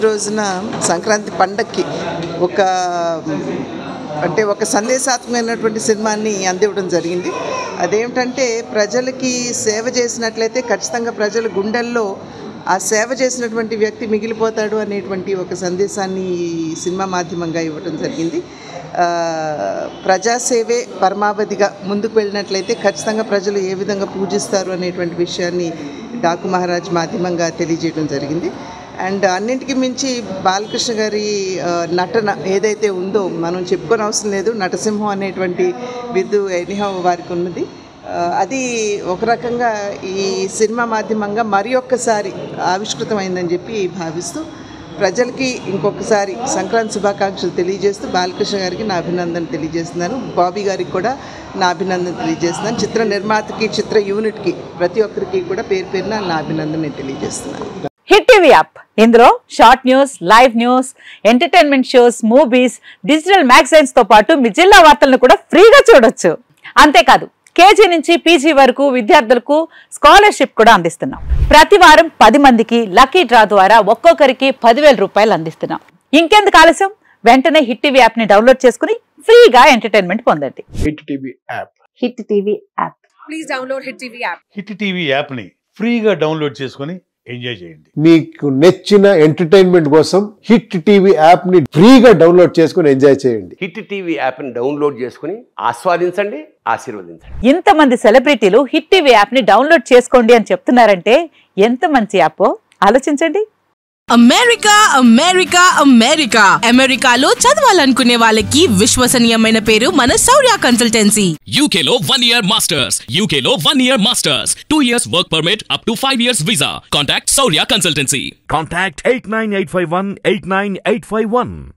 రోజున సంక్రాంతి పండక్కి ఒక సందేశాత్మకమైనటువంటి సినిమాని అందివ్వడం జరిగింది. అదేమిటంటే ప్రజలకి సేవ చేసినట్లయితే ఖచ్చితంగా ప్రజల గుండెల్లో ఆ సేవ చేసినటువంటి వ్యక్తి మిగిలిపోతాడు అనేటువంటి ఒక సందేశాన్ని సినిమా మాధ్యమంగా ఇవ్వడం జరిగింది. ప్రజాసేవే పరమావధిగా ముందుకు వెళ్ళినట్లయితే ఖచ్చితంగా ప్రజలు ఏ విధంగా పూజిస్తారు అనేటువంటి విషయాన్ని డాకు మహారాజ్ మాధ్యమంగా తెలియజేయడం జరిగింది. అండ్ అన్నింటికి మించి బాలకృష్ణ గారి నటన ఏదైతే ఉందో మనం చెప్పుకొని అవసరం లేదు. నటసింహం అనేటువంటి బిరుదు ఎనీహౌ వారికి ఉన్నది. అది ఒక రకంగా ఈ సినిమా మాధ్యమంగా మరి ఒక్కసారి ఆవిష్కృతమైందని చెప్పి భావిస్తూ ప్రజలకి ఇంకొకసారి సంక్రాంతి శుభాకాంక్షలు తెలియజేస్తూ బాలకృష్ణ గారికి నా అభినందన తెలియజేస్తున్నాను. బాబీ గారికి కూడా నా అభినందన తెలియజేస్తున్నాను. చిత్ర నిర్మాతకి, చిత్ర యూనిట్కి, ప్రతి ఒక్కరికి కూడా పేరు పేరున నా అభినందన తెలియజేస్తున్నాను. హిట్ టీవీ యాప్, ఇందులో short news, live news, entertainment shows, movies, digital magazines తో పాటు మీ జిల్లా వార్తలను కూడా ఫ్రీగా చూడొచ్చు. అంతేకాదు కేజీ నుంచి పీజీ వరకు విద్యార్థులకు స్కాలర్షిప్ కూడా అందిస్తున్నాం. ప్రతి వారం 10 మందికి లక్కీ డ్రా ద్వారా ఒక్కొక్కరికి 10,000 రూపాయలు అందిస్తున్నాం. ఇంకెందుకు ఆలస్యం, వెంటనే హిట్ టీవీ యాప్ ని డౌన్లోడ్ చేసుకుని ఫ్రీగా ఎంటర్టైన్మెంట్ పొందండి. Hit TV app. Hit TV app. Please download hit TV app. Hit TV app ని ఫ్రీగా డౌన్లోడ్ చేసుకుని ఎంజాయ్ చేయండి. మీకు నచ్చిన ఎంటర్టైన్మెంట్ కోసం హిట్ టీవీ యాప్ ని ఫ్రీగా డౌన్లోడ్ చేసుకుని ఎంజాయ్ చేయండి. హిట్ టీవీ యాప్ ని డౌన్లోడ్ చేసుకుని ఆస్వాదించండి, ఆశీర్వదించండి. ఇంతమంది సెలబ్రిటీలు హిట్ టీవీ యాప్ ని డౌన్లోడ్ చేసుకోండి అని చెప్తున్నారంటే ఎంత మంచి యాప్ ఆలోచించండి. అమెరికా అమెరికా అమెరికా అమెరికాలో చదవాలనుకునే వాళ్ళకి విశ్వసనీయమైన పేరు మన శౌర్య కన్సల్టెన్సీ. UK లో 1 year masters, UK లో 1 year masters, 2 years work permit up to 5 years visa. Contact Saurya Consultancy. Contact 89851 89851.